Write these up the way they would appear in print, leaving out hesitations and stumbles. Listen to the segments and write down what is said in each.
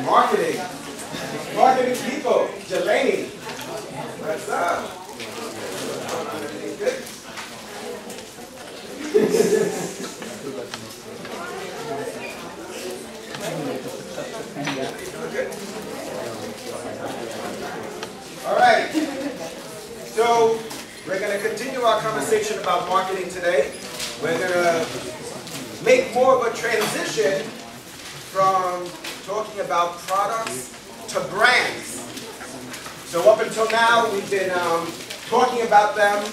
Marketing. Marketing people. Delaney. What's up? Good. All right. So we're going to continue our conversation about marketing today. We're going to make more of a transition from talking about products to brands. So up until now, we've been talking about them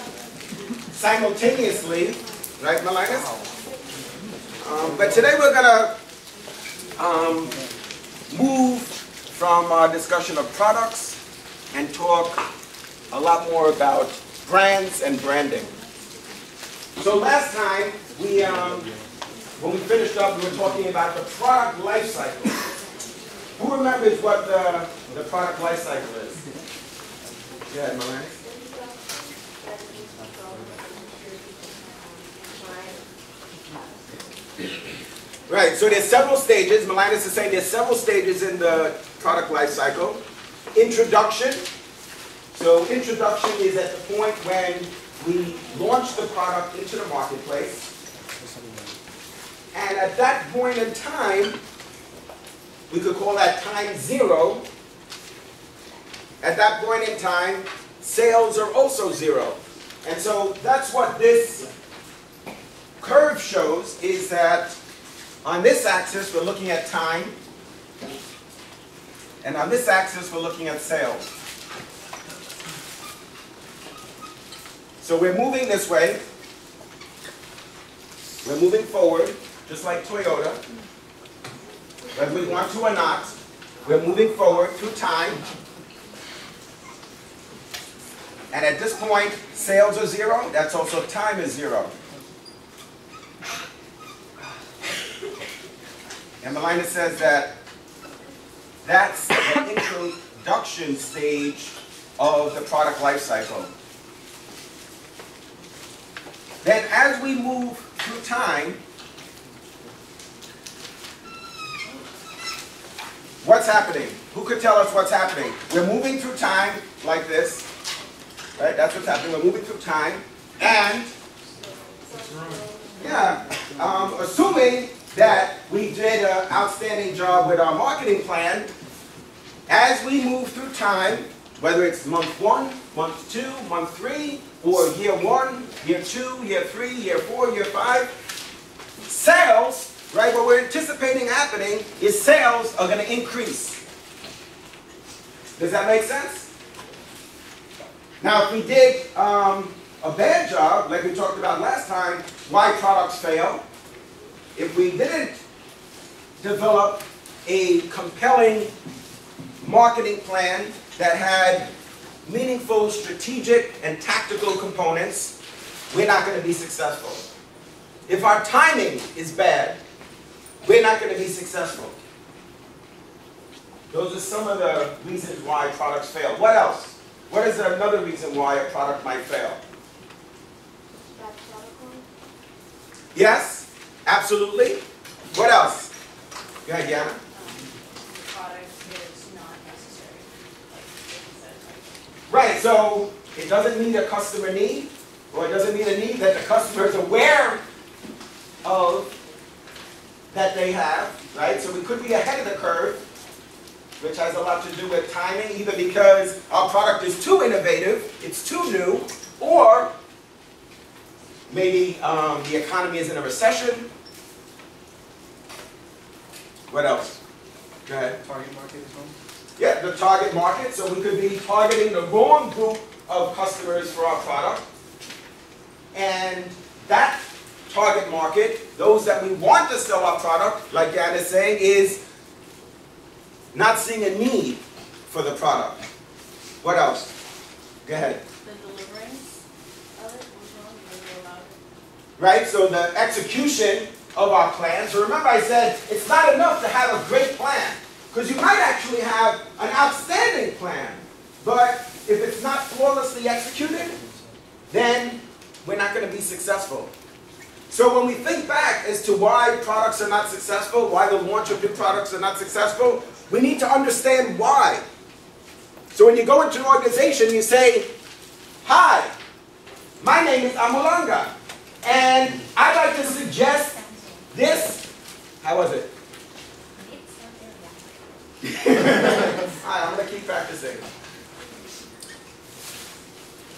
simultaneously, right, Myles? But today we're going to move from our discussion of products and talk a lot more about brands and branding. So last time, when we finished up, we were talking about the product life cycle. Who remembers what the product life cycle is? Yeah, Myles. Right, so there's several stages. Myles is saying there's several stages in the product life cycle. Introduction. So introduction is at the point when we launch the product into the marketplace. And at that point in time, we could call that time zero. At that point in time, sales are also zero. And so that's what this curve shows, is that on this axis, we're looking at time. And on this axis, we're looking at sales. So we're moving this way. We're moving forward, just like Toyota. Whether we want to or not, we're moving forward through time. And at this point, sales are zero. That's also time is zero. And Myles says that that's the introduction stage of the product life cycle. Then as we move through time, what's happening? Who could tell us what's happening? We're moving through time like this. Right? That's what's happening. We're moving through time. And, yeah, assuming that we did an outstanding job with our marketing plan, as we move through time, whether it's month 1, month 2, month 3, or year 1, year 2, year 3, year 4, year 5, sales, right, what we're anticipating happening is sales are going to increase. Does that make sense? Now, if we did a bad job, like we talked about last time, why products fail, if we didn't develop a compelling marketing plan that had meaningful strategic and tactical components, we're not going to be successful. If our timing is bad, we're not going to be successful. Those are some of the reasons why products fail. What else? What is another reason why a product might fail? Bad product line? Yes, absolutely. What else? Go ahead, Yana. The product is not necessary. Right, so it doesn't meet a customer need, or it doesn't meet a need that the customer is aware of that they have, right? So we could be ahead of the curve, which has a lot to do with timing, either because our product is too innovative, it's too new, or maybe the economy is in a recession. What else? Go ahead. Target market as well? Yeah, the target market. So we could be targeting the wrong group of customers for our product. And that target market, those that we want to sell our product, like Jan is saying, is not seeing a need for the product. What else? Go ahead. The deliverance of it was wrong. Maybe allowed it. Right, so the execution of our plan. So remember I said it's not enough to have a great plan, because you might actually have an outstanding plan, but if it's not flawlessly executed, then we're not going to be successful. So when we think back as to why products are not successful, why the launch of new products are not successful, we need to understand why. So when you go into an organization, you say, "Hi, my name is Amulanga, and I'd like to suggest this." How was it? Hi, I'm going to keep practicing.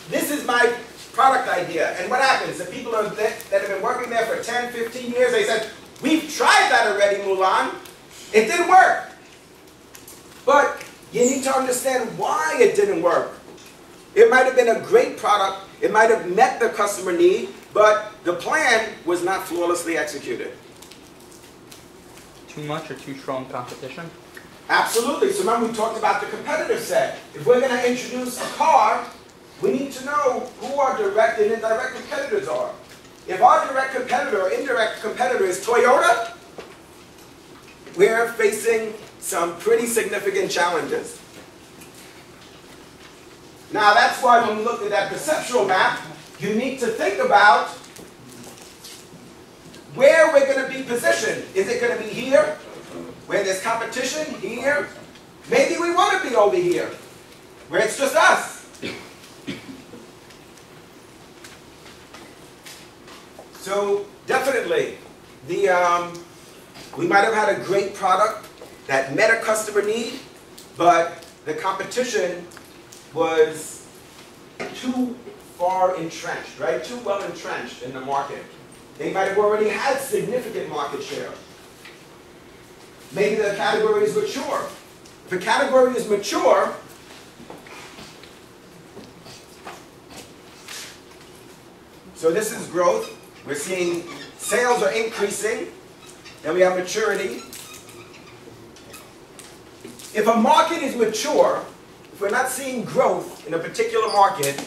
This is my product idea. And what happens? The people that have been working there for 10, 15 years, they said, "We've tried that already, Mulan. It didn't work." But you need to understand why it didn't work. It might have been a great product. It might have met the customer need, but the plan was not flawlessly executed. Too much or too strong competition? Absolutely. So remember we talked about the competitive set. If we're going to introduce a car, we need to know who our direct and indirect competitors are. If our direct competitor or indirect competitor is Toyota, we're facing some pretty significant challenges. Now that's why when we look at that perceptual map, you need to think about where we're going to be positioned. Is it going to be here, where there's competition, here? Maybe we want to be over here, where it's just us. So definitely, we might have had a great product that met a customer need, but the competition was too far entrenched, right? Too well entrenched in the market. They might have already had significant market share. Maybe the category is mature. If a category is mature, so this is growth. We're seeing sales are increasing. Then we have maturity. If a market is mature, if we're not seeing growth in a particular market,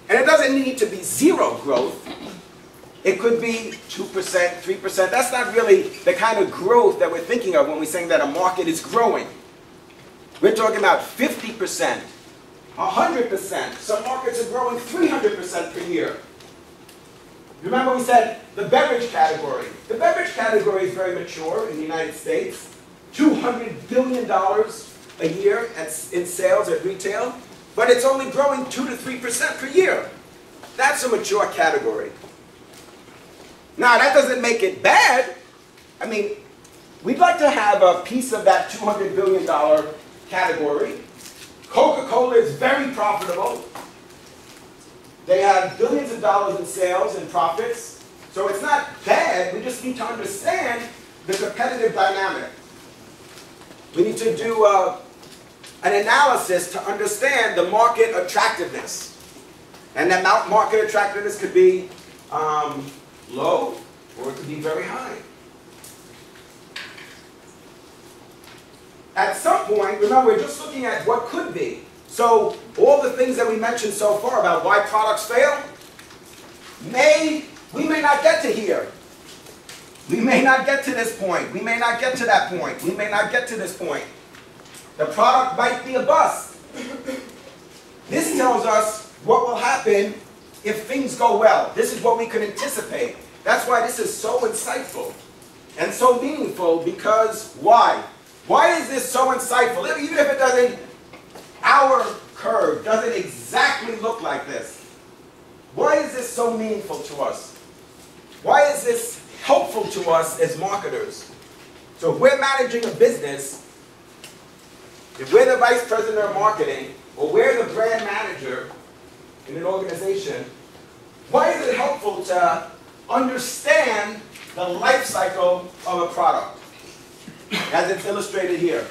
and it doesn't need to be zero growth, it could be 2%, 3%. That's not really the kind of growth that we're thinking of when we're saying that a market is growing. We're talking about 50%, 100%. Some markets are growing 300% per year. Remember we said the beverage category. The beverage category is very mature in the United States. $200 billion a year in sales at retail, but it's only growing 2 to 3% per year. That's a mature category. Now that doesn't make it bad. I mean, we'd like to have a piece of that $200 billion category. Coca-Cola is very profitable. They have billions of dollars in sales and profits. So it's not bad. We just need to understand the competitive dynamic. We need to do an analysis to understand the market attractiveness. And that market attractiveness could be low or it could be very high. At some point, remember, we're just looking at what could be. So all the things that we mentioned so far about why products fail, we may not get to here. We may not get to this point. We may not get to that point. We may not get to this point. The product might be a bust. This tells us what will happen if things go well. This is what we can anticipate. That's why this is so insightful and so meaningful, because why? Why is this so insightful? Even if it doesn't, our curve doesn't exactly look like this. Why is this so meaningful to us? Why is this helpful to us as marketers? So if we're managing a business, if we're the vice president of marketing, or we're the brand manager in an organization, why is it helpful to understand the life cycle of a product, as it's illustrated here?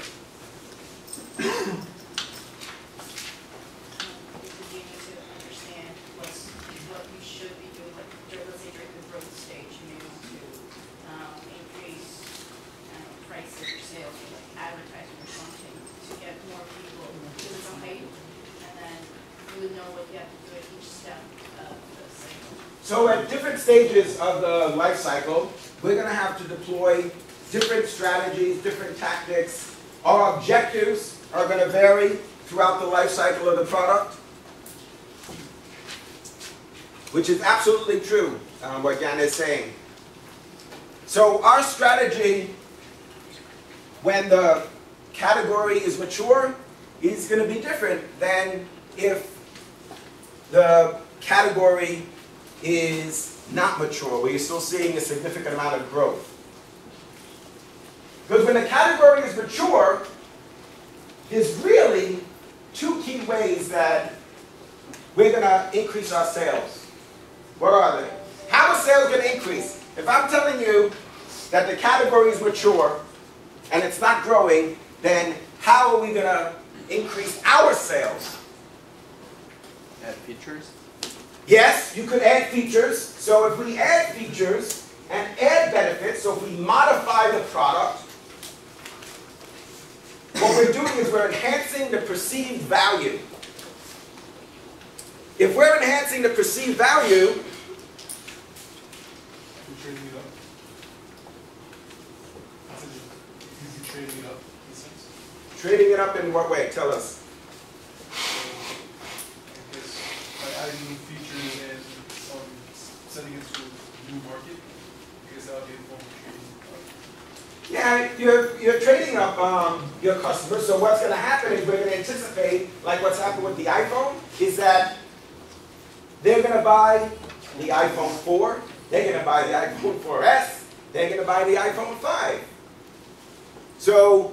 So at different stages of the life cycle, we're going to have to deploy different strategies, different tactics. Our objectives are going to vary throughout the life cycle of the product, which is absolutely true. what Jan is saying. So our strategy when the category is mature is going to be different than if the category is not mature, where you're still seeing a significant amount of growth. Because when the category is mature, there's really two key ways that we're going to increase our sales. What are they? How are sales going to increase? If I'm telling you that the category is mature and it's not growing, then how are we going to increase our sales? Add features. Yes, you could add features. So if we add features and add benefits, so if we modify the product, what we're doing is we're enhancing the perceived value. If we're enhancing the perceived value, trading it up. You're trading it up, in a sense. trading it up in what way? Tell us. I guess by adding new features and setting it to a new market, I guess that would be a form of trading up. Yeah, you're trading up your customers. So what's going to happen is we're going to anticipate, like what's happened with the iPhone, is that they're going to buy the iPhone 4, they're going to buy the iPhone 4S, they're going to buy the iPhone 5. So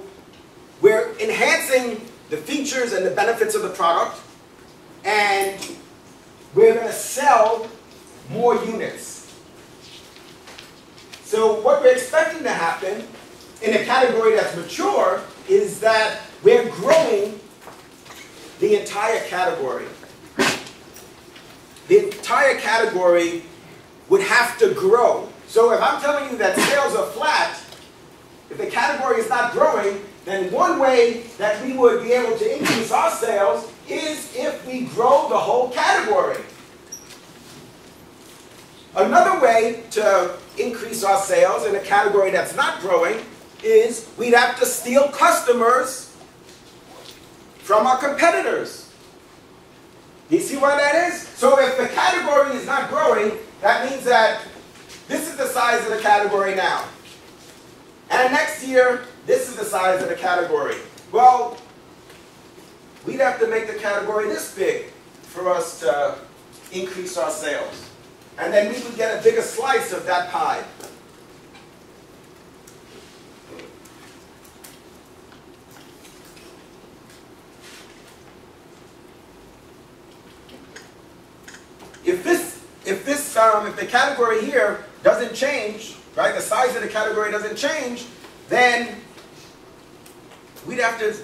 we're enhancing the features and the benefits of the product, and we're going to sell more units. So what we're expecting to happen in a category that's mature is that we're growing the entire category. The entire category would have to grow. So if I'm telling you that sales are flat, if the category is not growing, then one way that we would be able to increase our sales is if we grow the whole category. Another way to increase our sales in a category that's not growing is we'd have to steal customers from our competitors. Do you see why that is? So if the category is not growing, that means that this is the size of the category now. And next year, this is the size of the category. Well, we'd have to make the category this big for us to increase our sales. And then we would get a bigger slice of that pie. If the category here doesn't change, right, the size of the category doesn't change, then we'd have to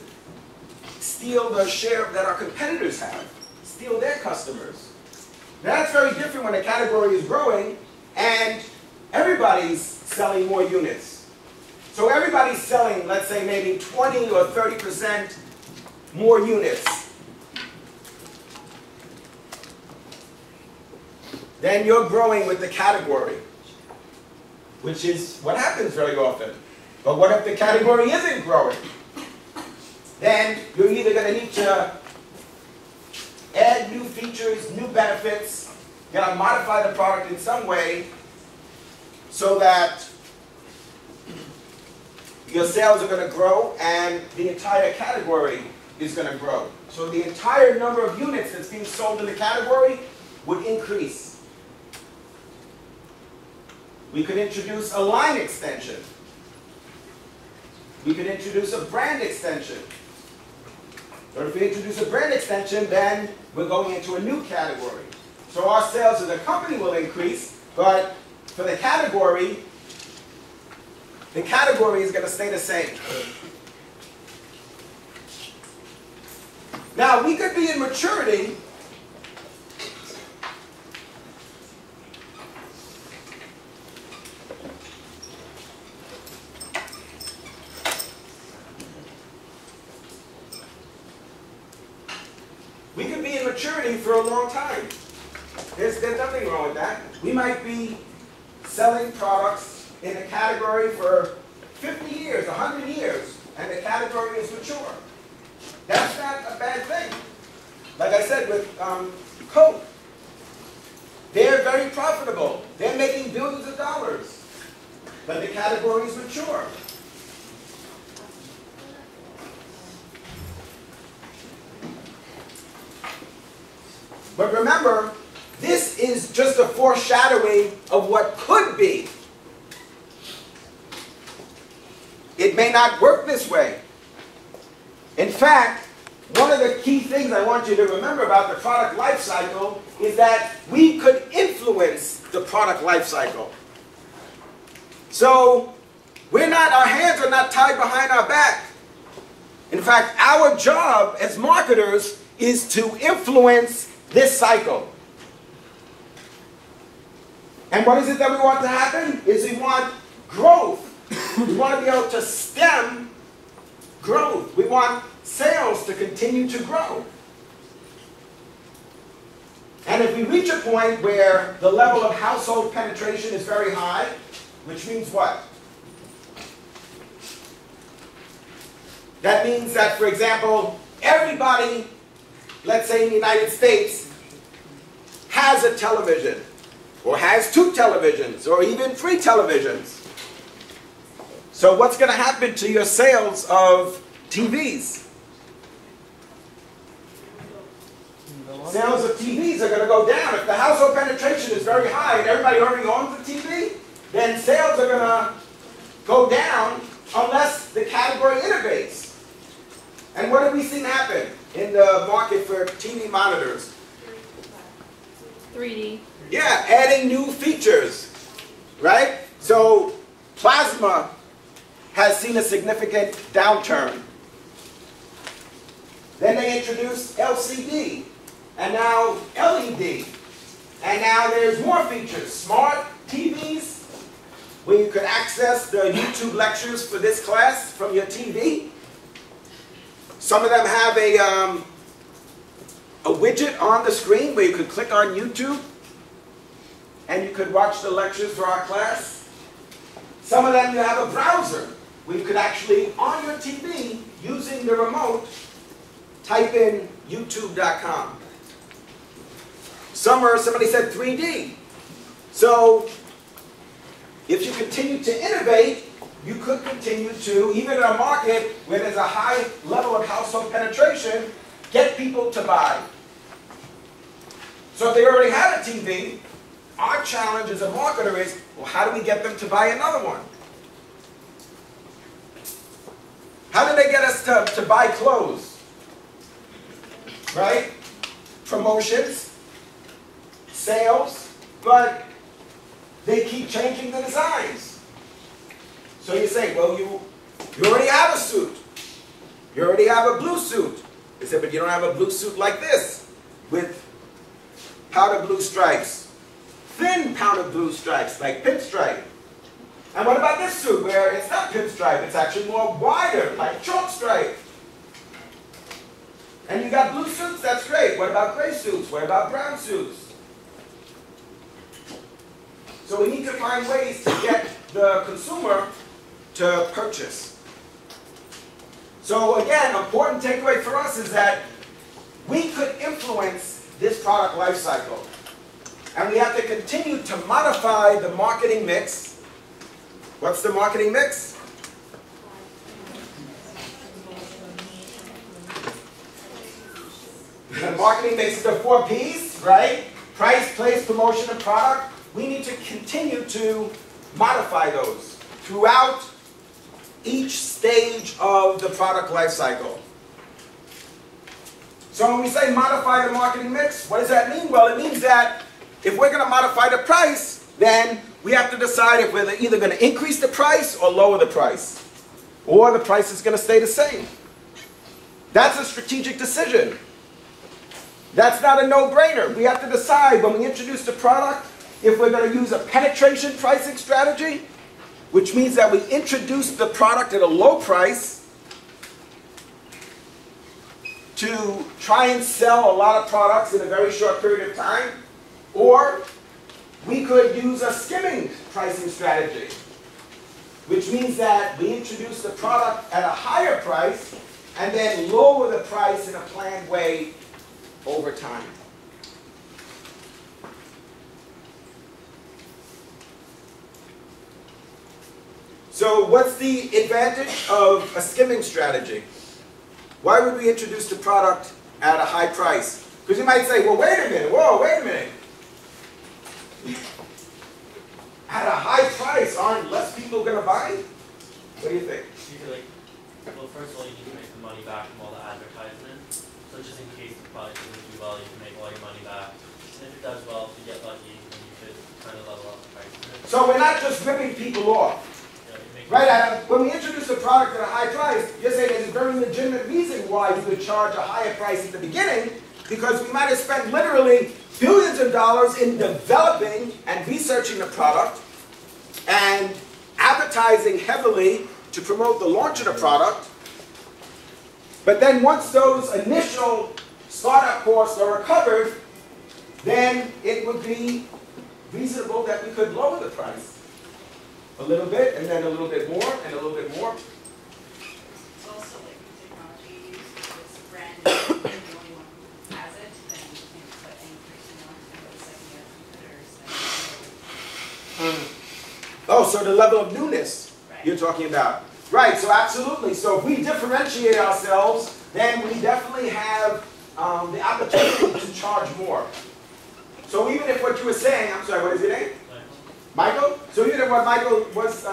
steal the share that our competitors have, steal their customers. Now that's very different when the category is growing and everybody's selling more units. So everybody's selling, let's say, maybe 20 or 30% more units. Then you're growing with the category, which is what happens very often. But what if the category isn't growing? Then you're either going to need to add new features, new benefits, you're going to modify the product in some way so that your sales are going to grow and the entire category is going to grow. So the entire number of units that's being sold in the category would increase. We could introduce a line extension. We could introduce a brand extension. Or if we introduce a brand extension, then we're going into a new category. So our sales as a company will increase, but for the category is going to stay the same. Now, we could be in maturity for a long time. There's nothing wrong with that. We might be selling products in a category for 50 years, 100 years, and the category is mature. That's not a bad thing. Like I said with Coke, They're very profitable. They're making billions of dollars. But the category is mature. But remember, this is just a foreshadowing of what could be. It may not work this way. In fact, one of the key things I want you to remember about the product life cycle is that we could influence the product life cycle. So, our hands are not tied behind our back. In fact, our job as marketers is to influence this cycle. And what is it that we want to happen? Is we want growth. We want to be able to stem growth. We want sales to continue to grow. And if we reach a point where the level of household penetration is very high, which means what? That means that, for example, everybody, let's say in the United States, has a television, or has 2 televisions, or even 3 televisions. So what's going to happen to your sales of TVs? Sales of TVs are going to go down. If the household penetration is very high and everybody already owns a TV, then sales are going to go down unless the category innovates. And what have we seen happen in the market for TV monitors? 3D. Yeah, adding new features, right? So plasma has seen a significant downturn. Then they introduced LCD, and now LED. And now there's more features. Smart TVs, where you could access the YouTube lectures for this class from your TV. Some of them have a widget on the screen where you could click on YouTube and you could watch the lectures for our class. Some of them you have a browser where you could actually, on your TV, using the remote, type in youtube.com. Somebody said 3D. So, if you continue to innovate, you could continue to, even in a market where there's a high level of household penetration, get people to buy. So if they already have a TV, our challenge as a marketer is, well, how do we get them to buy another one? How do they get us to buy clothes? Right? Promotions, sales, but they keep changing the designs. So you say, well, you already have a suit. You already have a blue suit. They said, but you don't have a blue suit like this, with powder blue stripes, thin powder blue stripes, like pinstripe. And what about this suit, where it's not pinstripe, it's actually more wider, like chalk stripe? And you got blue suits, that's great. What about gray suits? What about brown suits? So we need to find ways to get the consumer to purchase. So again, important takeaway for us is that we could influence this product life cycle. And we have to continue to modify the marketing mix. What's the marketing mix? The marketing mix is the 4 Ps, right? Price, place, promotion, and product. We need to continue to modify those throughout each stage of the product life cycle. So when we say modify the marketing mix, what does that mean? Well, it means that if we're going to modify the price, then we have to decide if we're either going to increase the price or lower the price. Or the price is going to stay the same. That's a strategic decision. That's not a no-brainer. We have to decide when we introduce the product if we're going to use a penetration pricing strategy, which means that we introduce the product at a low price to try and sell a lot of products in a very short period of time, or we could use a skimming pricing strategy, which means that we introduce the product at a higher price and then lower the price in a planned way over time. So what's the advantage of a skimming strategy? Why would we introduce the product at a high price? Because you might say, well, wait a minute, whoa, wait a minute. At a high price, aren't less people going to buy? What do you think? You could, well, first of all, you need to make the money back from all the advertisement. So just in case the product doesn't do well, you can make all your money back. And if it does well, if you get lucky, then you could kind of level up the price. So we're not just ripping people off. Yeah, you make Right, Adam? When we introduce a product at a high price, you're saying there's a very legitimate reason why you would charge a higher price at the beginning, because we might have spent literally billions of dollars in developing and researching the product and advertising heavily to promote the launch of the product. But then once those initial startup costs are recovered, then it would be reasonable that we could lower the price a little bit, and then a little bit more, and a little bit more. It's also like the technology used, if it's brand new, and the only one who has it, then you can't put any pricing on it, and the second you have competitors, then Oh, so the level of newness Right. you're talking about. Right, so absolutely. So if we differentiate ourselves, then we definitely have the opportunity to charge more. So even if what you were saying, I'm sorry, what is your name? Michael? So even if what Michael was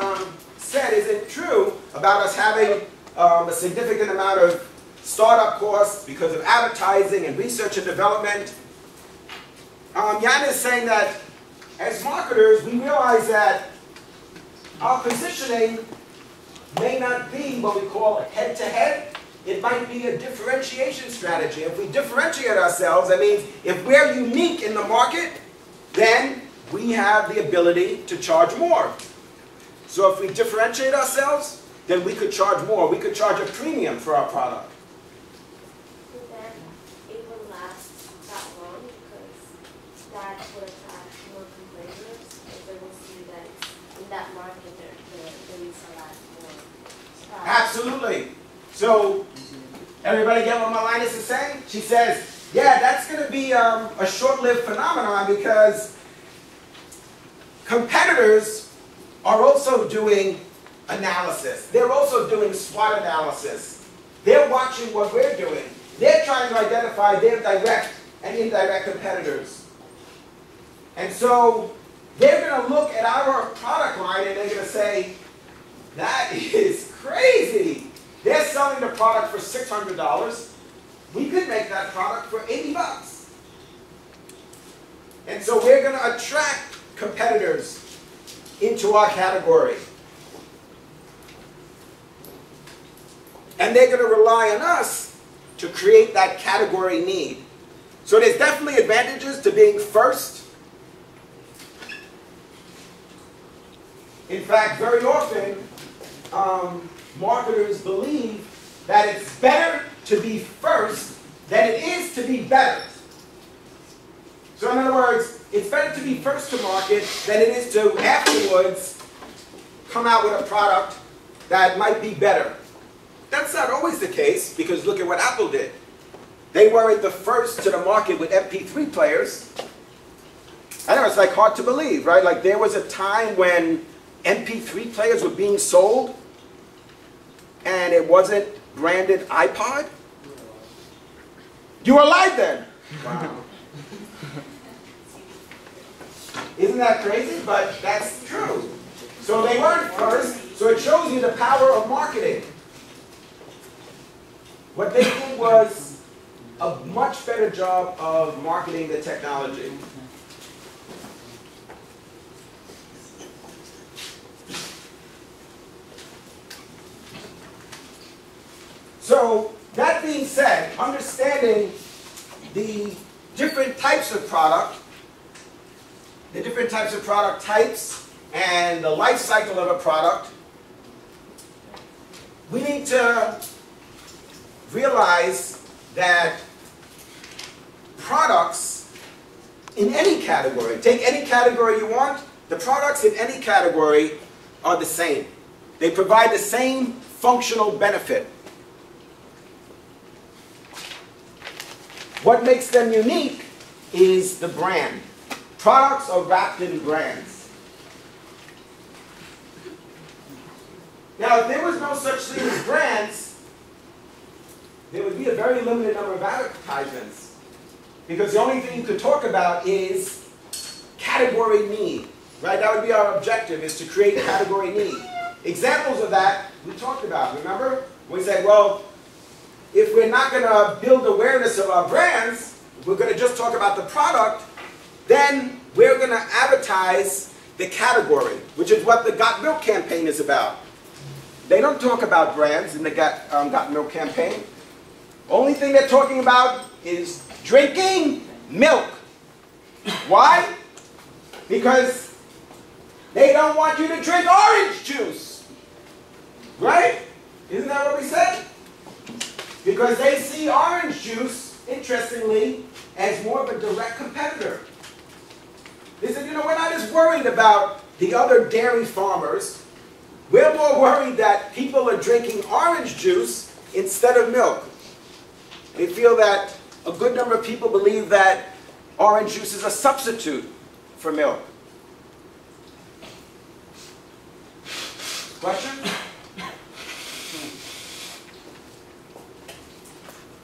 said isn't true about us having a significant amount of startup costs because of advertising and research and development, Jan is saying that as marketers, we realize that our positioning may not be what we call a head-to-head. It might be a differentiation strategy. If we differentiate ourselves, that means if we're unique in the market, then we have the ability to charge more. So if we differentiate ourselves, then we could charge more. We could charge a premium for our product. And then it will last that long because that will attract more competitors because they will see that in that market there is a lot more. Absolutely. So everybody get what Myles is saying? She says, yeah, that's going to be a short-lived phenomenon because competitors are also doing analysis. They're also doing SWOT analysis. They're watching what we're doing. They're trying to identify their direct and indirect competitors. And so they're going to look at our product line and they're going to say, that is crazy. They're selling the product for $600. We could make that product for $80. And so we're going to attract competitors into our category. And they're going to rely on us to create that category need. So there's definitely advantages to being first. In fact, very often, marketers believe that it's better to be first than it is to be better. So in other words, it's better to be first to market than it is to afterwards come out with a product that might be better. That's not always the case because look at what Apple did. They weren't the first to the market with MP3 players. I know it's like hard to believe, right? Like there was a time when MP3 players were being sold and it wasn't branded iPod? You were alive then? Wow. Isn't that crazy? But that's true. So they weren't first, so it shows you the power of marketing. What they did was a much better job of marketing the technology. So, that being said, understanding the different types of product, the different types of product types, and the life cycle of a product, we need to realize that products in any category, take any category you want, the products in any category are the same. They provide the same functional benefit. What makes them unique is the brand. Products are wrapped in brands. Now, if there was no such thing as brands, there would be a very limited number of advertisements. Because the only thing you could talk about is category need. Right? That would be our objective, is to create category need. Examples of that we talked about, remember? We said, well, if we're not going to build awareness of our brands, we're going to just talk about the product, then we're going to advertise the category, which is what the Got Milk campaign is about. They don't talk about brands in the Got Milk campaign. Only thing they're talking about is drinking milk. Why? Because they don't want you to drink orange juice. Right? Isn't that what we said? Because they see orange juice, interestingly, as more of a direct competitor. They said, you know, we're not as worried about the other dairy farmers. We're more worried that people are drinking orange juice instead of milk. They feel that a good number of people believe that orange juice is a substitute for milk. Question?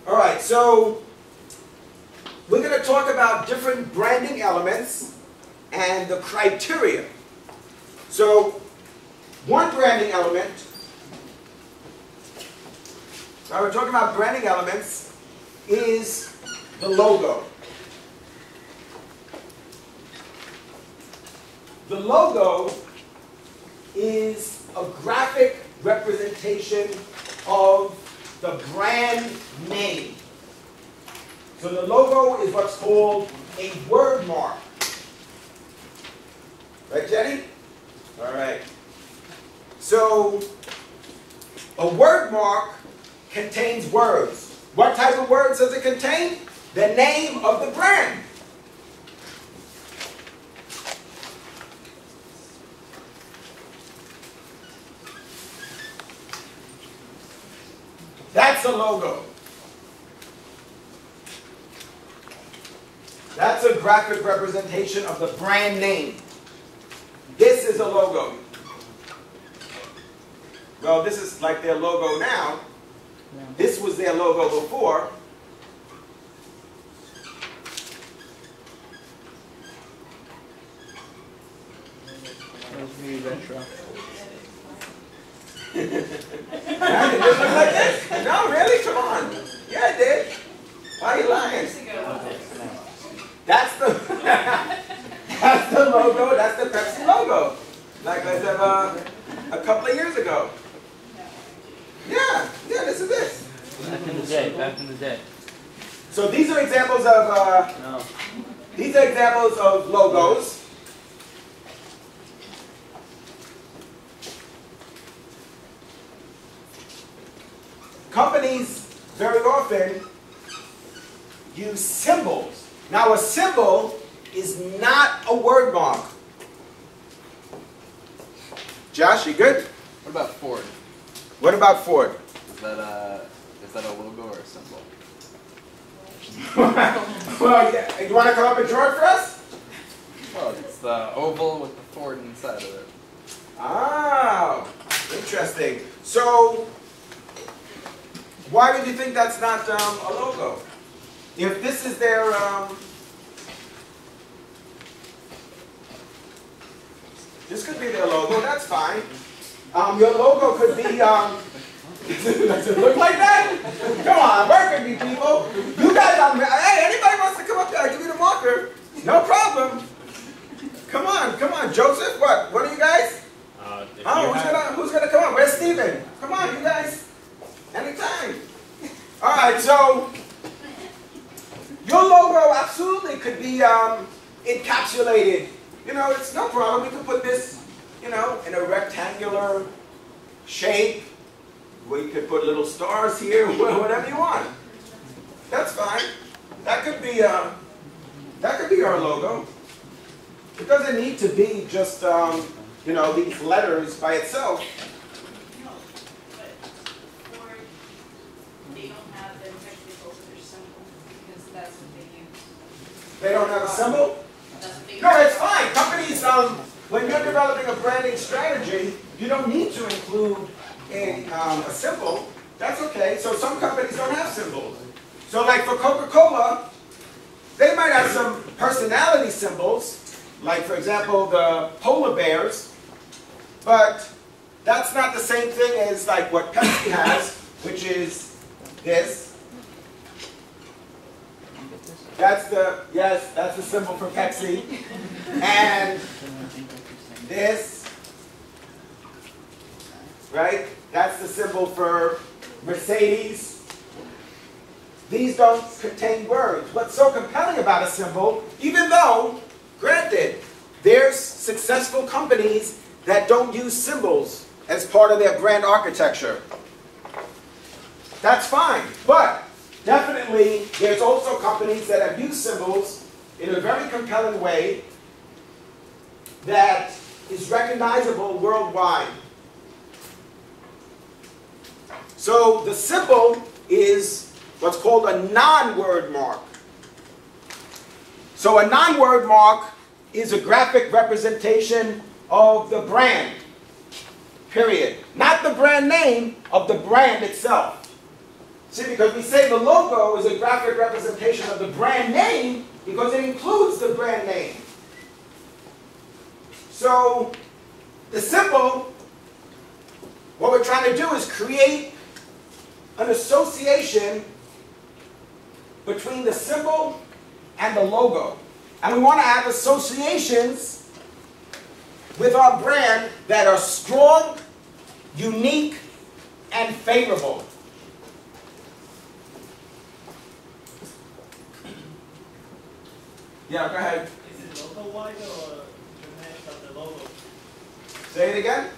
All right, so we're going to talk about different branding elements and the criteria. So, one branding element, now we're talking about branding elements, is the logo. The logo is a graphic representation of the brand name. So the logo is what's called a word mark. Right, Jenny? All right. So a word mark contains words. What type of words does it contain? The name of the brand. That's a logo. That's a graphic representation of the brand name. This is a logo. Well, this is like their logo now. This was their logo before. It doesn't look like this? No, really? Come on. Yeah, it did. Why are you lying? That's the that's the logo. That's the Pepsi logo. Like I said a couple of years ago. Yeah, this is this. Back in the day. So these are examples of these are examples of logos. Companies very often use symbols. Now a symbol is not a word mark. Josh, you good? What about Ford? What about Ford? Is that a logo or a symbol? Well, yeah. You want to come up and draw it for us? Well, it's the oval with the Ford inside of it. Ah, interesting. So, why would you think that's not a logo? If this is their this could be their logo, that's fine. Your logo could be, does it look like that? Come on, work with me, people. You guys, hey, anybody wants to come up here, I'll give you the marker. No problem. Come on, Joseph, what are you guys? Who's gonna come on? Where's Steven? Come on, you guys. Anytime. All right, so your logo absolutely could be encapsulated. You know, it's no problem. We could put this, you know, in a rectangular shape. We could put little stars here, whatever you want. That's fine. That could be our logo. It doesn't need to be just you know, these letters by itself. No, but Ford, they don't have the technical their symbol because that's what they use. They don't have a symbol? That's what they use. No, it's fine. Companies, when you're developing a branding strategy, you don't need to include a symbol, that's okay. So some companies don't have symbols. So like for Coca-Cola, they might have some personality symbols, like for example the polar bears, but that's not the same thing as like what Pepsi has, which is this. That's the symbol for Pepsi. And this, right? That's the symbol for Mercedes. These don't contain words. What's so compelling about a symbol, even though, granted, there's successful companies that don't use symbols as part of their brand architecture. That's fine, but definitely there's also companies that have used symbols in a very compelling way that is recognizable worldwide. So the symbol is what's called a non-word mark. So a non-word mark is a graphic representation of the brand, period. Not the brand name, of the brand itself. See, because we say the logo is a graphic representation of the brand name because it includes the brand name. So the symbol, what we're trying to do is create an association between the symbol and the logo. And we want to have associations with our brand that are strong, unique, and favorable. Yeah, go ahead. Is it logo-wide or international, the logo? Say it again.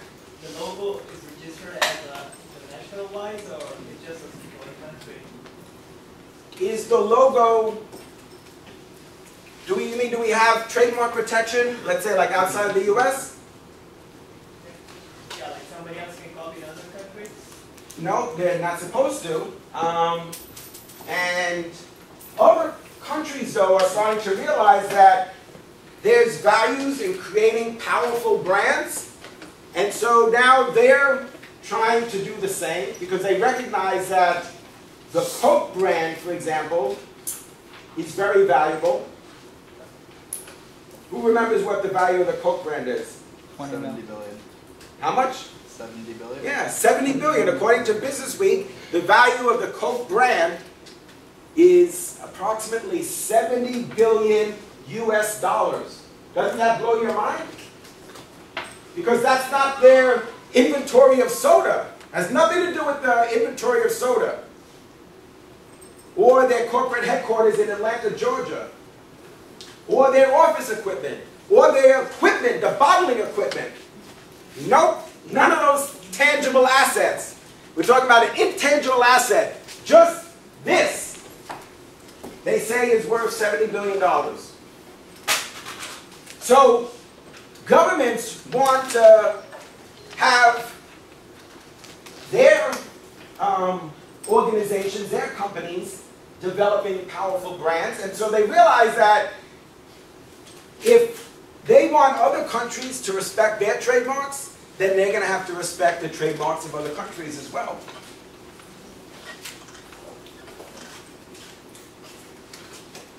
The logo is registered as international-wide or it's just for the country? Is the logo, do we have trademark protection, let's say like outside of the US? Yeah, like somebody else can copy other countries? No, they're not supposed to. And other countries, though, are starting to realize that there's values in creating powerful brands. And so now they're trying to do the same because they recognize that the Coke brand, for example, is very valuable. Who remembers what the value of the Coke brand is? 70 billion. How much? 70 billion? Yeah, 70 billion. According to Business Week, the value of the Coke brand is approximately 70 billion US dollars. Doesn't that blow your mind? Because that's not their inventory of soda. Has nothing to do with the inventory of soda. Or their corporate headquarters in Atlanta, Georgia. Or their office equipment. Or their equipment, the bottling equipment. Nope, none of those tangible assets. We're talking about an intangible asset. Just this, they say, is worth $70 billion. So governments want to have their organizations, their companies, developing powerful brands. And so they realize that if they want other countries to respect their trademarks, then they're going to have to respect the trademarks of other countries as well.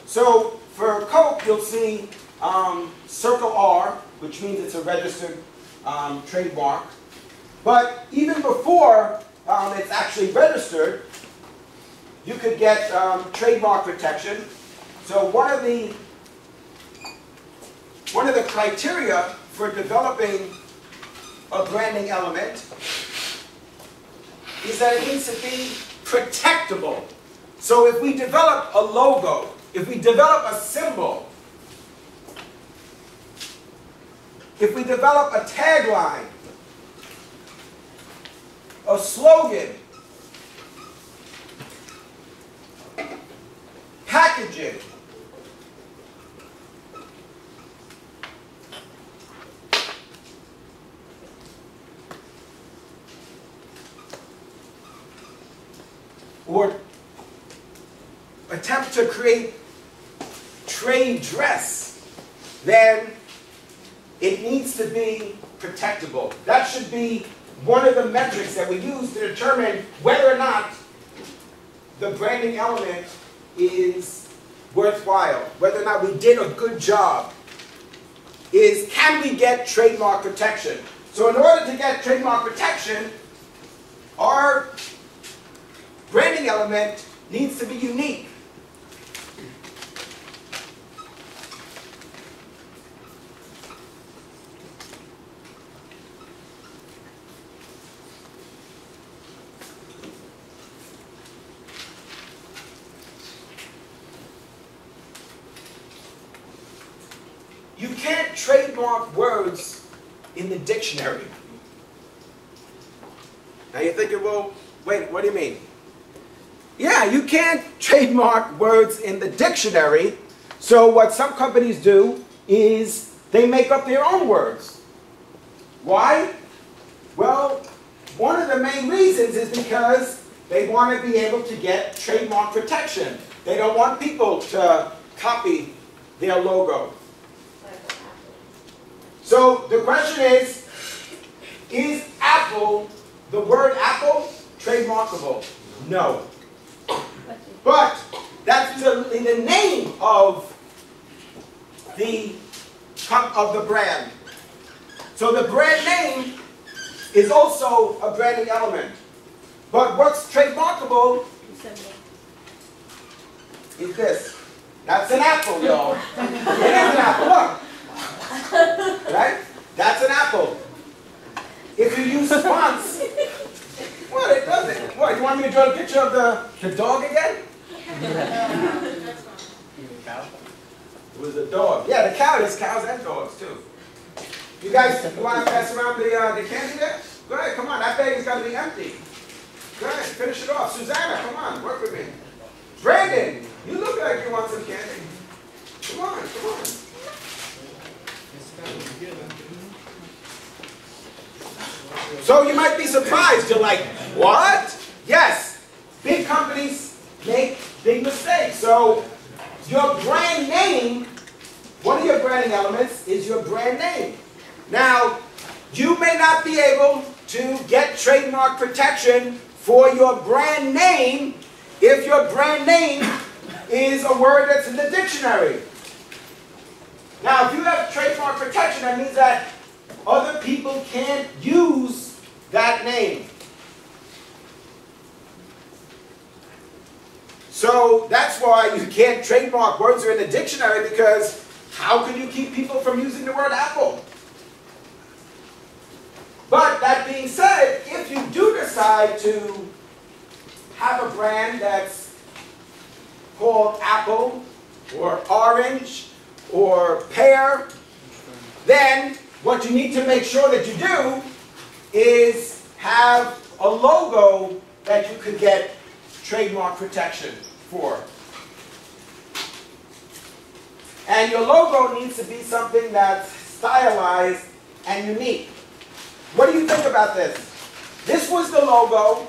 So for Coke, you'll see Circle R, which means it's a registered trademark. But even before it's actually registered, you could get trademark protection. So one of the criteria for developing a branding element is that it needs to be protectable. So if we develop a logo, if we develop a symbol, if we develop a tagline, a slogan, packaging, or attempt to create trade dress, then it needs to be protectable. That should be one of the metrics that we use to determine whether or not the branding element is worthwhile, whether or not we did a good job, is can we get trademark protection? So in order to get trademark protection, our branding element needs to be unique. You can't trademark words in the dictionary. Now you're thinking, well, wait, what do you mean? Yeah, you can't trademark words in the dictionary. So what some companies do is they make up their own words. Why? Well, one of the main reasons is because they want to be able to get trademark protection. They don't want people to copy their logo. So the question is Apple, the word Apple, trademarkable? No. But that's the name of the brand. So the brand name is also a branding element. But what's trademarkable is this. That's an apple, y'all. It is an apple. Look. Right? That's an apple. If you use fonts, well, it doesn't. What, you want me to draw a picture of the dog again? It was a dog. Yeah, the cow. There's cows and dogs too. You guys, you want to pass around the candy there? Go ahead, come on. That bag has got to be empty. Go ahead, finish it off. Susanna, come on, work with me. Brandon, you look like you want some candy. Come on, come on. So you might be surprised. You're like, what? Yes, big companies make big mistakes. So your brand name, one of your branding elements is your brand name. Now, you may not be able to get trademark protection for your brand name if your brand name is a word that's in the dictionary. Now, if you have trademark protection, that means that other people can't use that name. So that's why you can't trademark words that are in the dictionary, because how can you keep people from using the word apple? But that being said, if you do decide to have a brand that's called apple or orange or pear, then what you need to make sure that you do is have a logo that you could get trademark protection for. And your logo needs to be something that's stylized and unique. What do you think about this? This was the logo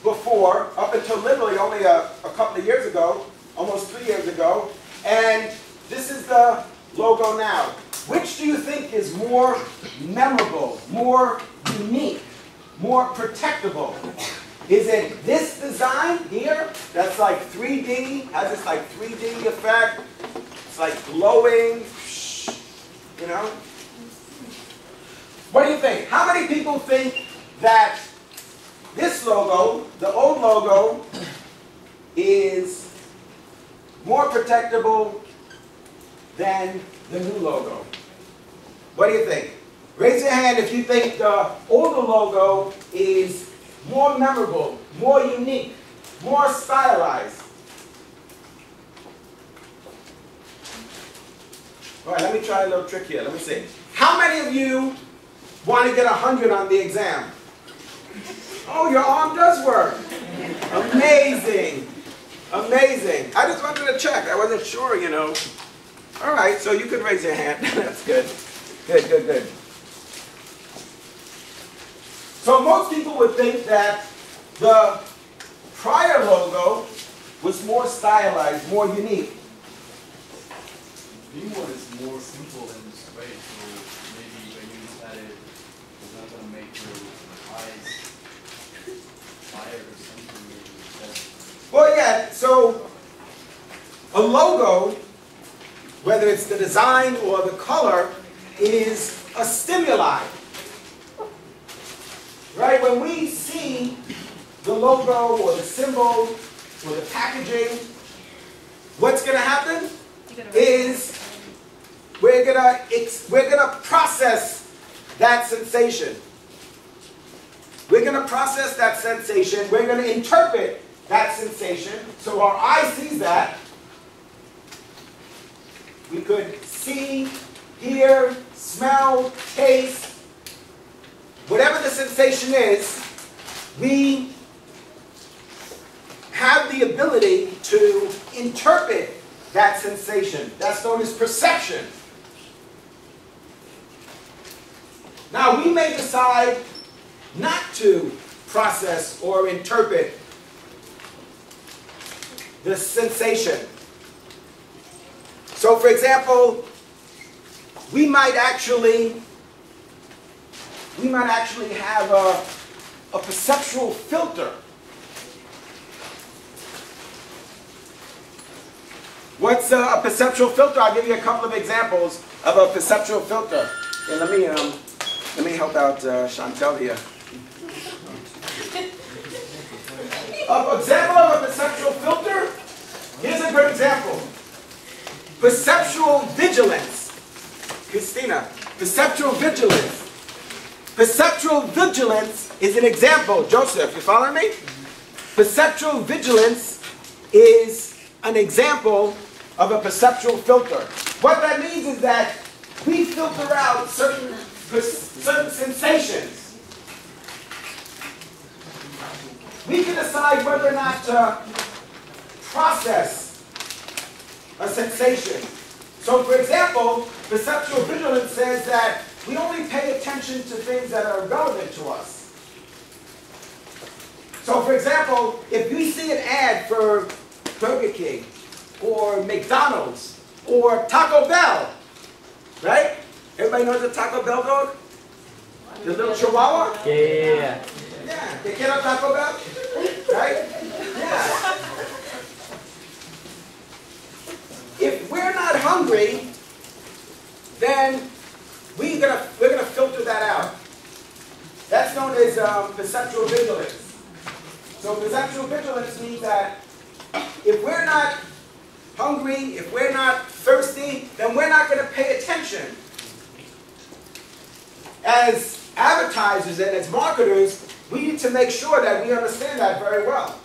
before, up until literally only a couple of years ago, almost 3 years ago, and this is the logo now. Which do you think is more memorable, more unique, more protectable? Is it this design here that's like 3D, has this like 3D effect? It's like glowing, you know? What do you think? How many people think that this logo, the old logo, is more protectable than the new logo? What do you think? Raise your hand if you think the older logo is more memorable, more unique, more stylized. All right, let me try a little trick here. Let me see. How many of you want to get 100 on the exam? Oh, your arm does work. Amazing. Amazing. I just wanted to check. I wasn't sure, you know. All right, so you could raise your hand. That's good. Good, good, good. So most people would think that the prior logo was more stylized, more unique. New one is more simple and straight, so maybe when you added not gonna make your eyes tired or something. Maybe Well, yeah, so a logo, whether it's the design or the color, is a stimuli. Right? When we see the logo or the symbol or the packaging, what's going to happen is we're gonna process that sensation. We're going to process that sensation. We're going to interpret that sensation. So our eye sees that. We could see, hear, smell, taste. Whatever the sensation is, we have the ability to interpret that sensation. That's known as perception. Now, we may decide not to process or interpret the sensation. So, for example, we might actually have a perceptual filter. What's a perceptual filter? I'll give you a couple of examples of a perceptual filter. And let me help out Chantel here. An example of a perceptual filter. Here's a good example. Perceptual vigilance. Christina, perceptual vigilance. Perceptual vigilance is an example. Joseph, you following me? Perceptual vigilance is an example of a perceptual filter. What that means is that we filter out certain sensations. We can decide whether or not to process a sensation. So, for example, perceptual vigilance says that we only pay attention to things that are relevant to us. So, for example, if we see an ad for Burger King or McDonald's or Taco Bell, right? Everybody knows the Taco Bell dog? The little Chihuahua? Yeah. Yeah, they get on Taco Bell, right? Yeah. If we're not hungry, then we're gonna filter that out. That's known as perceptual vigilance. So perceptual vigilance means that if we're not hungry, if we're not thirsty, then we're not going to pay attention. As advertisers and as marketers, we need to make sure that we understand that very well.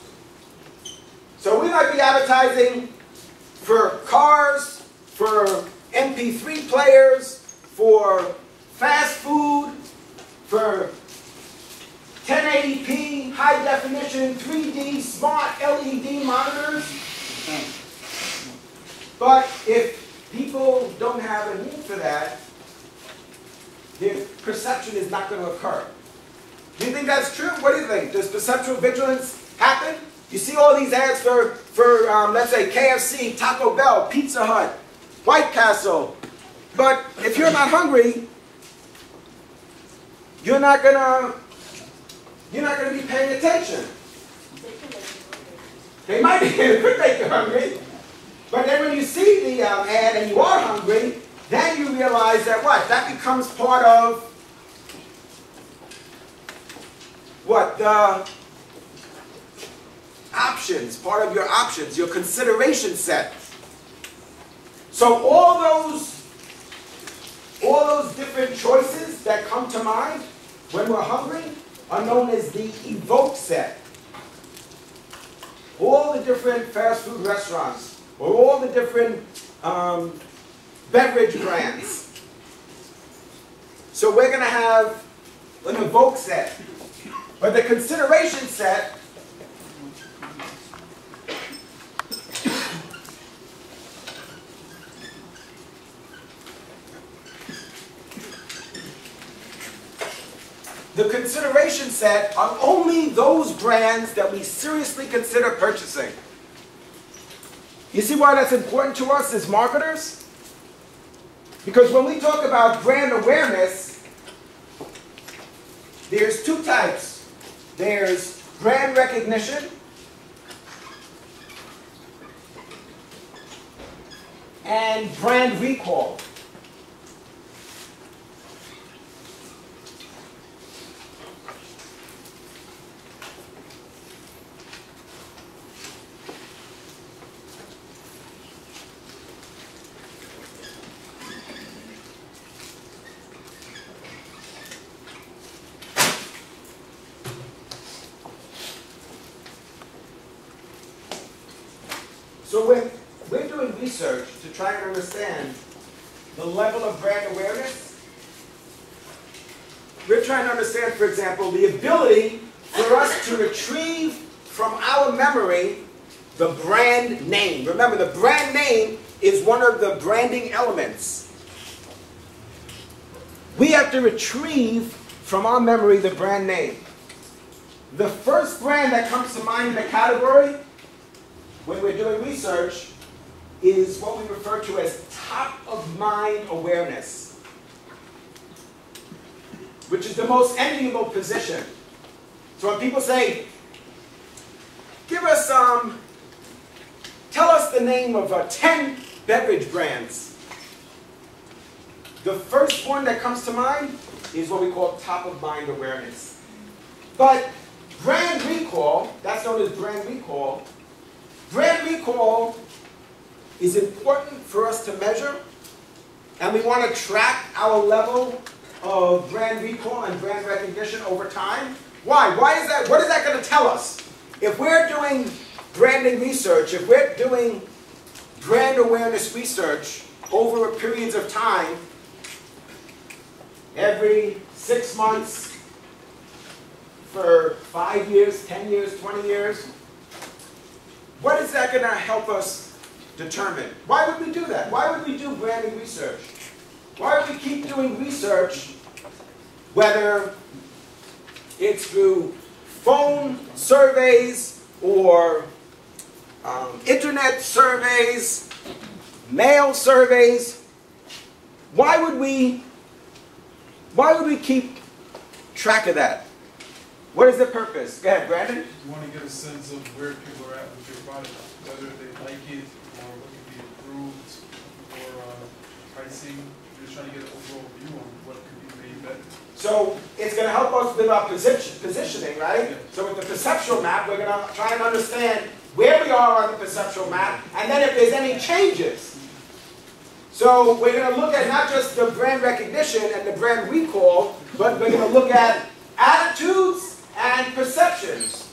So we might be advertising for cars, for MP3 players, for fast food, for 1080p, high definition, 3D, smart LED monitors. But if people don't have a need for that, their perception is not going to occur. Do you think that's true? What do you think? Does perceptual vigilance happen? You see all these ads for let's say, KFC, Taco Bell, Pizza Hut, White Castle. But if you're not hungry, you're not gonna be paying attention. They might be, it could make you hungry. But then when you see the ad and you are hungry, then you realize that what? That becomes part of what? The options, part of your options, your consideration set. So all those different choices that come to mind when we're hungry are known as the evoke set. All the different fast food restaurants, or all the different beverage brands. So we're going to have an evoke set. But the consideration set are only those brands that we seriously consider purchasing. You see why that's important to us as marketers? Because when we talk about brand awareness, there's two types. There's brand recognition and brand recall. So when we're doing research to try and understand the level of brand awareness, we're trying to understand, for example, the ability for us to retrieve from our memory the brand name. Remember, the brand name is one of the branding elements. We have to retrieve from our memory the brand name. The first brand that comes to mind in the category when we're doing research is what we refer to as top-of-mind awareness, which is the most enviable position. So when people say, give us tell us the name of 10 beverage brands, the first one that comes to mind is what we call top-of-mind awareness. But brand recall, that's known as brand recall, brand recall is important for us to measure, and we want to track our level of brand recall and brand recognition over time. Why? Why is that? What is that going to tell us? If we're doing branding research, if we're doing brand awareness research over periods of time, every 6 months, for 5 years, 10 years, 20 years, what is that going to help us determine? Why would we do that? Why would we do branding research? Why would we keep doing research, whether it's through phone surveys or internet surveys, mail surveys? Why would we keep track of that? What is the purpose? Go ahead, Brandon. You want to get a sense of where people are at with your product, whether they like it or what can be improved or pricing. You're just trying to get an overall view on what could be made better. So it's going to help us with our positioning, right? Yeah. So with the perceptual map, we're going to try and understand where we are on the perceptual map, and then if there's any changes. So we're going to look at not just the brand recognition and the brand recall, but we're going to look at attitudes and perceptions.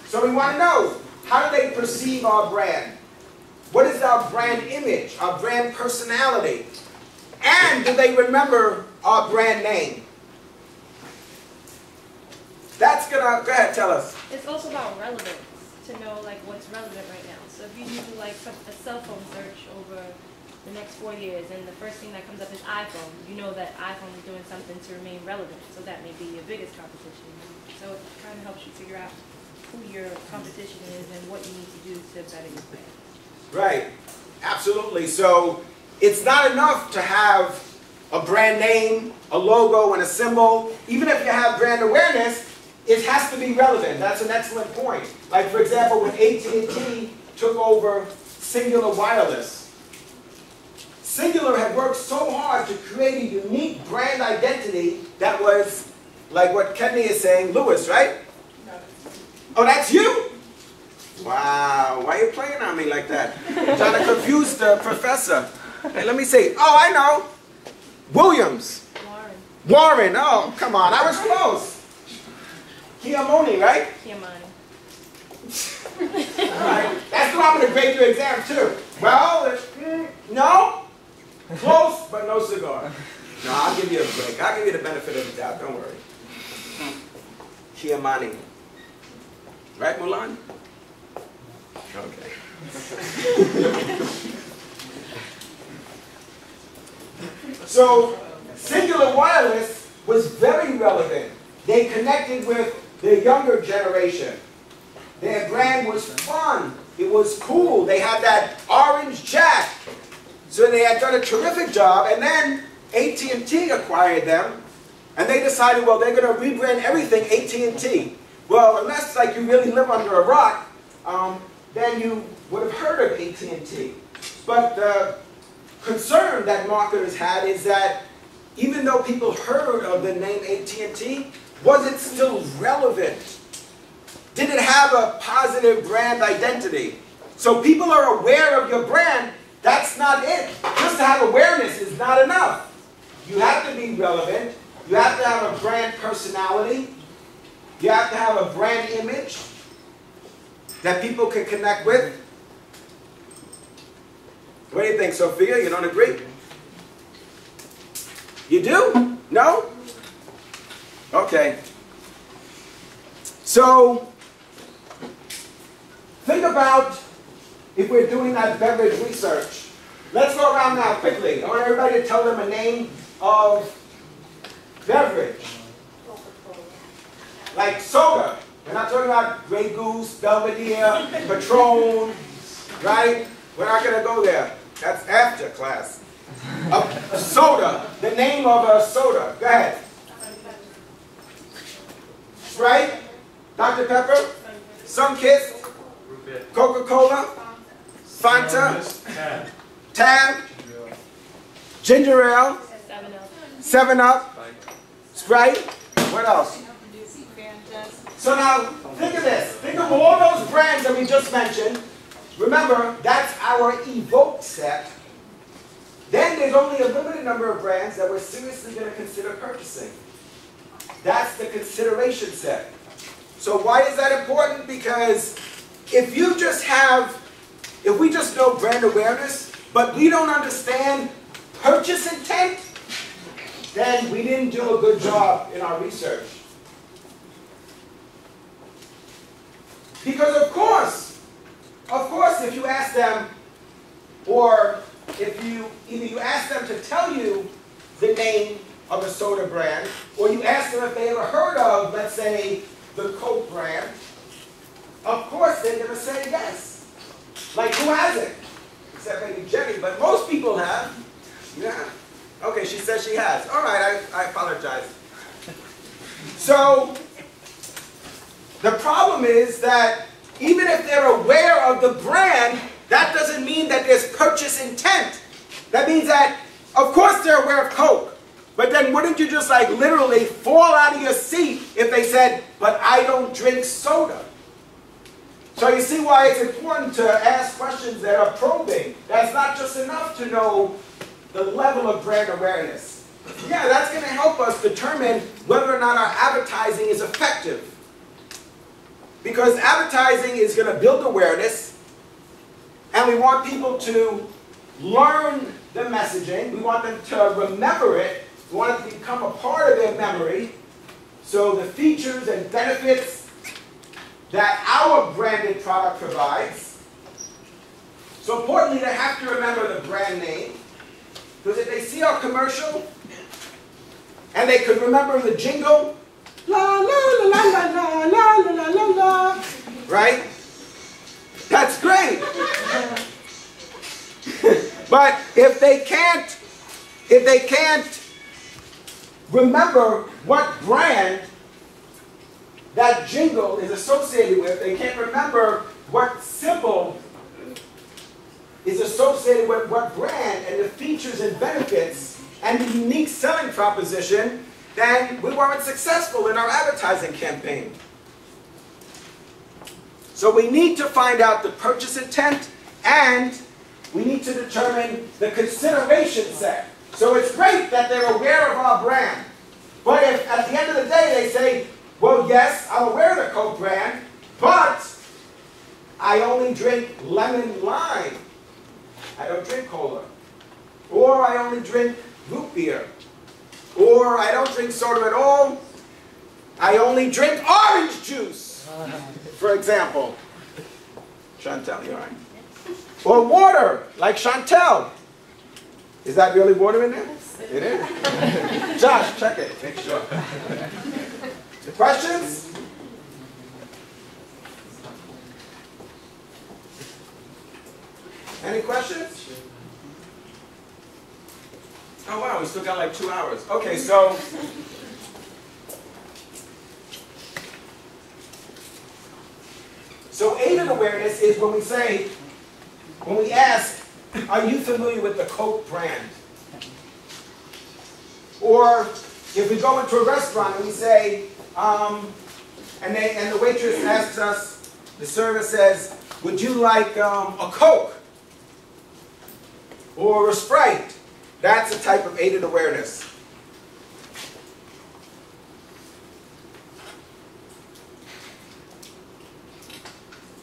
So we want to know, how do they perceive our brand? What is our brand image, our brand personality? And do they remember our brand name? That's gonna, go ahead, tell us. It's also about relevance, to know like what's relevant right now. So if you do like a cell phone search over the next 4 years and the first thing that comes up is iPhone, you know that iPhone is doing something to remain relevant. So that may be your biggest competition. So it kind of helps you figure out who your competition is and what you need to do to better your brand. Right, absolutely. So it's not enough to have a brand name, a logo, and a symbol. Even if you have brand awareness, it has to be relevant. That's an excellent point. Like, for example, when AT&T took over Singular Wireless, Singular had worked so hard to create a unique brand identity that was, like what Kenny is saying, Lewis, right? Oh, that's you? Wow, why are you playing on me like that? Trying to confuse the professor. Hey, let me see. Oh, I know. Williams. Warren. Oh, come on. I was close. Chiamoni, right? Chiamani. All right. That's who I'm going to grade your exam, too. Well, no. Close, but no cigar. No, I'll give you a break. I'll give you the benefit of the doubt. Don't worry. Chiamani. Right, Mulan? Okay. So, Singular Wireless was very relevant. They connected with the younger generation. Their brand was fun. It was cool. They had that orange jack. So they had done a terrific job. And then AT&T acquired them. And they decided, well, they're going to rebrand everything AT&T. Well, unless like you really live under a rock, then you would have heard of AT&T. But the concern that marketers had is that even though people heard of the name AT&T, was it still relevant? Did it have a positive brand identity? So people are aware of your brand, that's not it. Just to have awareness is not enough. You have to be relevant. You have to have a brand personality. You have to have a brand image that people can connect with. What do you think, Sophia? You don't agree? You do? No? Okay. So, think about if we're doing that beverage research. Let's go around now quickly. I want everybody to tell them a name of beverage. Like soda. We're not talking about Grey Goose, Belvedere, Patron, right? We're not going to go there. That's after class. A soda. The name of a soda. Go ahead. Sprite? Dr. Pepper? Sunkist? Coca-Cola? Fanta? Tab? Ginger Ale? 7-Up? Sprite? What else? So now, think of this. Think of all those brands that we just mentioned. Remember, that's our evoke set. Then there's only a limited number of brands that we're seriously going to consider purchasing. That's the consideration set. So why is that important? Because if we just know brand awareness, but we don't understand purchase intent, then we didn't do a good job in our research. Because of course, if you ask them, or if either you ask them to tell you the name of a soda brand, or you ask them if they ever heard of, let's say, the Coke brand, of course they're going to say yes. Like, who hasn't? Except maybe Jenny, but most people have. Yeah. Okay, she says she has. All right, I apologize. So, the problem is that even if they're aware of the brand, that doesn't mean that there's purchase intent. That means that, of course they're aware of Coke, but then wouldn't you just like literally fall out of your seat if they said, but I don't drink soda? So you see why it's important to ask questions that are probing. That's not just enough to know the level of brand awareness. Yeah, that's going to help us determine whether or not our advertising is effective. Because advertising is going to build awareness, and we want people to learn the messaging. We want them to remember it. We want it to become a part of their memory. So the features and benefits that our branded product provides. So importantly, they have to remember the brand name. Because if they see our commercial, and they could remember the jingle, la la la la la la la la la la, right? That's great. But if they can't remember what brand that jingle is associated with, they can't remember what symbol is associated with what brand and the features and benefits and the unique selling proposition, then we weren't successful in our advertising campaign. So we need to find out the purchase intent, and we need to determine the consideration set. So it's great that they're aware of our brand. But if at the end of the day they say, well, yes, I'm aware of the Coke brand, but I only drink lemon lime. I don't drink cola. Or I only drink root beer. Or I don't drink soda at all. I only drink orange juice, for example. Chantel, you're right. Or water, like Chantel. Is that really water in there? It is. Josh, check it. Make sure. Questions? Any questions? Oh wow, we still got like 2 hours. Okay, so awareness is when we say, when we ask, are you familiar with the Coke brand? Or if we go into a restaurant and we say, and the waitress asks us, the server says, would you like a Coke? Or a Sprite? That's a type of aided awareness.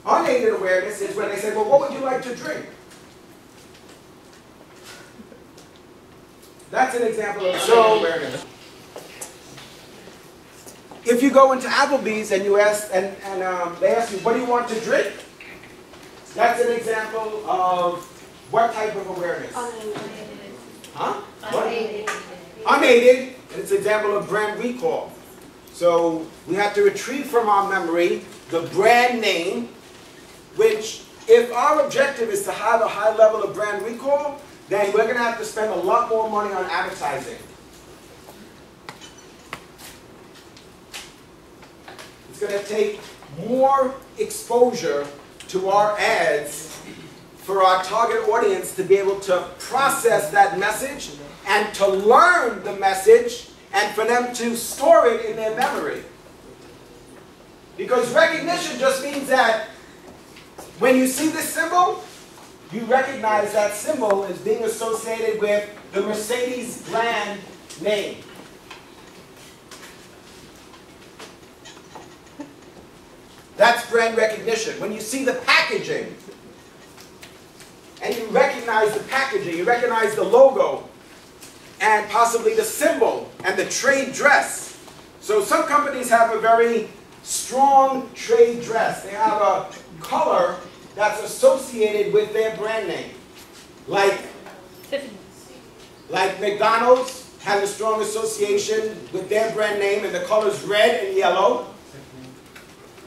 Unaided awareness is when they say, well, what would you like to drink? That's an example of unaided awareness. If you go into Applebee's and you ask, and they ask you, what do you want to drink? That's an example of what type of awareness? Unaided. Huh? What? Unaided. Unaided, and it's an example of brand recall. So we have to retrieve from our memory the brand name, which if our objective is to have a high level of brand recall, then we're going to have to spend a lot more money on advertising. It's going to take more exposure to our ads for our target audience to be able to process that message and to learn the message and for them to store it in their memory. Because recognition just means that when you see this symbol, you recognize that symbol as being associated with the Mercedes brand name. That's brand recognition. When you see the packaging, and you recognize the packaging, you recognize the logo, and possibly the symbol, and the trade dress. So some companies have a very strong trade dress. They have a color that's associated with their brand name. Like McDonald's has a strong association with their brand name, and the color's red and yellow.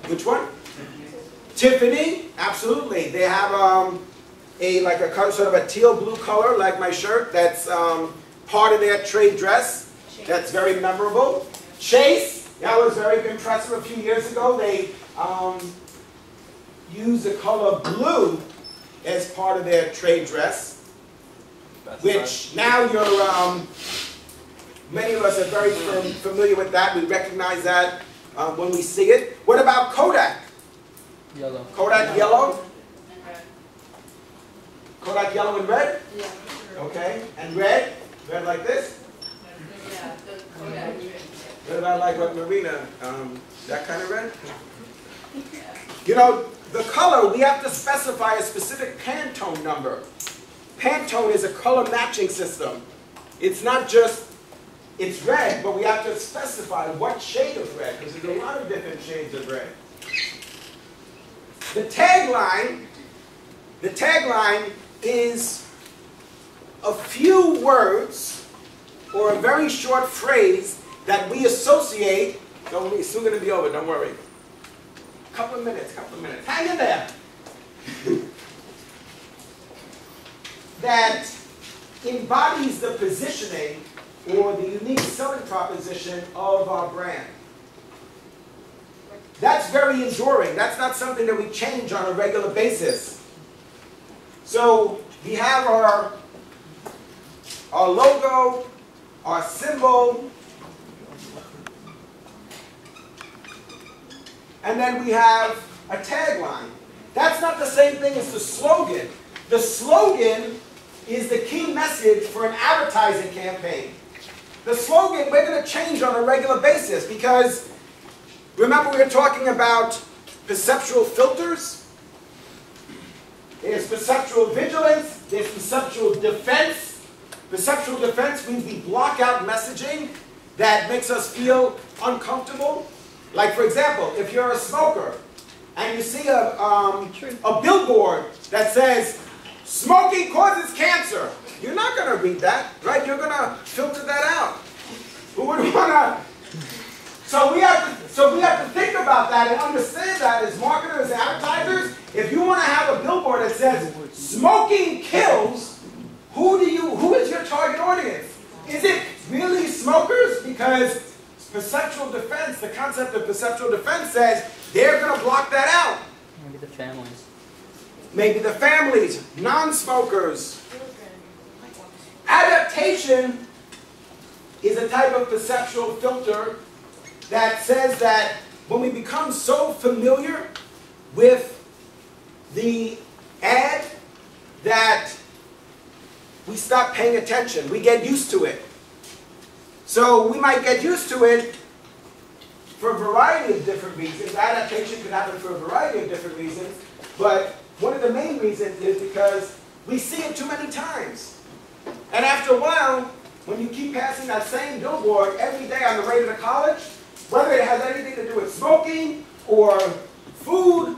Which one? Tiffany, absolutely. They have sort of a teal blue color, like my shirt, that's part of their trade dress. That's very memorable. Chase, that was very impressive a few years ago. They used the color blue as part of their trade dress, which now you're, many of us are very familiar with that. We recognize that when we see it. What about Kodak? Yellow. Kodak yellow? And red. Kodak yellow and red? Yeah. Okay. And red? Red like this? Yeah, the Kodak. What about like what Marina, that kind of red? You know, the color, we have to specify a specific Pantone number. Pantone is a color matching system. It's not just, it's red, but we have to specify what shade of red, because there's a lot of different shades of red. The tagline is a few words or a very short phrase that we associate. It's soon going to be over, don't worry. Couple of minutes. Hang in there. That embodies the positioning or the unique selling proposition of our brand. That's very enduring. That's not something that we change on a regular basis. So we have our logo, our symbol, and then we have a tagline. That's not the same thing as the slogan. The slogan is the key message for an advertising campaign. The slogan we're going to change on a regular basis because remember we were talking about perceptual filters? There's perceptual vigilance, there's perceptual defense. Perceptual defense means we block out messaging that makes us feel uncomfortable. Like for example, if you're a smoker and you see a billboard that says, smoking causes cancer, you're not going to read that, right? You're going to filter that out. Who would want to? So we have to think about that and understand that as marketers, advertisers. If you want to have a billboard that says smoking kills, who is your target audience? Is it really smokers? Because perceptual defense, the concept of perceptual defense says they're going to block that out. Maybe the families. maybe the families, non-smokers. Adaptation is a type of perceptual filter that says that when we become so familiar with the ad that we stop paying attention. We get used to it. So we might get used to it for a variety of different reasons. Adaptation could happen for a variety of different reasons, but one of the main reasons is because we see it too many times. And after a while, when you keep passing that same billboard every day on the way to the college, whether it has anything to do with smoking or food,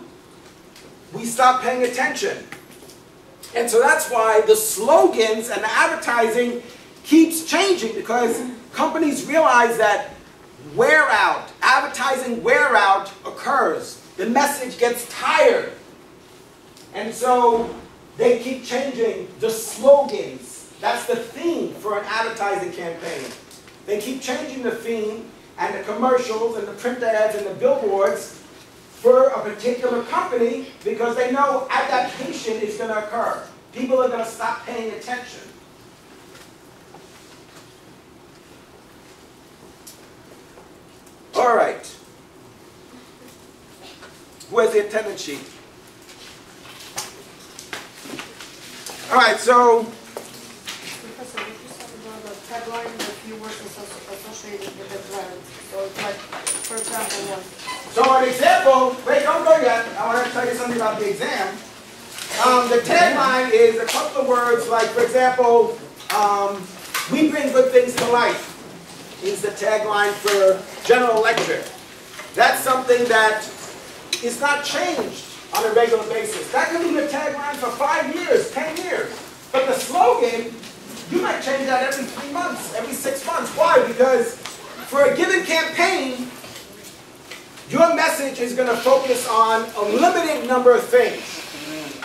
we stop paying attention. And so that's why the slogans and the advertising keeps changing, because companies realize that wear out, advertising wear out occurs. The message gets tired. And so they keep changing the slogans. That's the theme for an advertising campaign. They keep changing the theme and the commercials and the print ads and the billboards for a particular company because they know adaptation is going to occur. People are going to stop paying attention. All right. Where's the attendance sheet? All right, so Professor, you just talked about the tagline, the few words associated with the brand. So it's like, for example, what? So an example, wait, don't go yet. I want to tell you something about the exam. The tagline is a couple of words like, for example, we bring good things to life is the tagline for General Electric. That's something that is not changed on a regular basis. That can be the tagline for 5 years, 10 years. But the slogan, you might change that every 3 months, every 6 months. Why? Because for a given campaign, your message is going to focus on a limited number of things.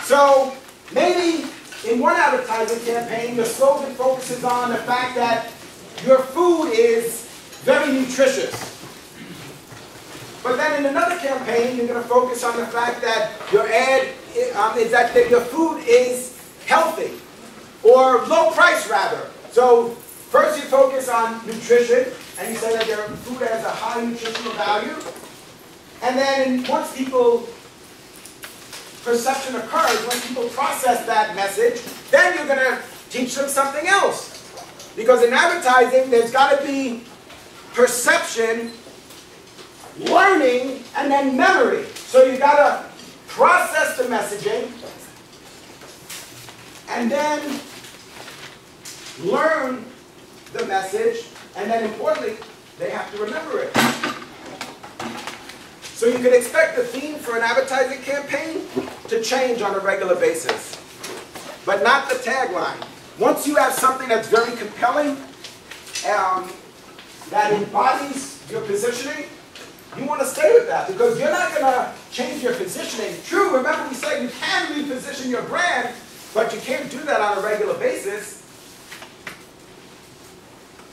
So maybe in one advertising campaign, the slogan focuses on the fact that your food is very nutritious. But then in another campaign, you're going to focus on the fact that your ad is that your food is healthy, or low price rather. So first you focus on nutrition, and you say that your food has a high nutritional value. And then once people, perception occurs, when people process that message, then you're going to teach them something else. Because in advertising, there's got to be perception, learning, and then memory. So you've got to process the messaging, and then learn the message, and then importantly, they have to remember it. So you can expect the theme for an advertising campaign to change on a regular basis, but not the tagline. Once you have something that's very compelling, that embodies your positioning, you want to stay with that because you're not going to change your positioning. True, remember we said you can reposition your brand, but you can't do that on a regular basis.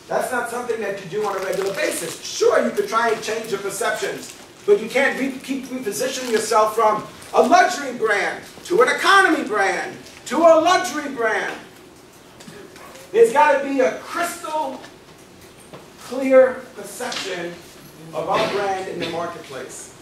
That's not something that you do on a regular basis. Sure, you could try and change your perceptions, but you can't keep repositioning yourself from a luxury brand to an economy brand to a luxury brand. There's got to be a crystal clear perception of our brand in the marketplace.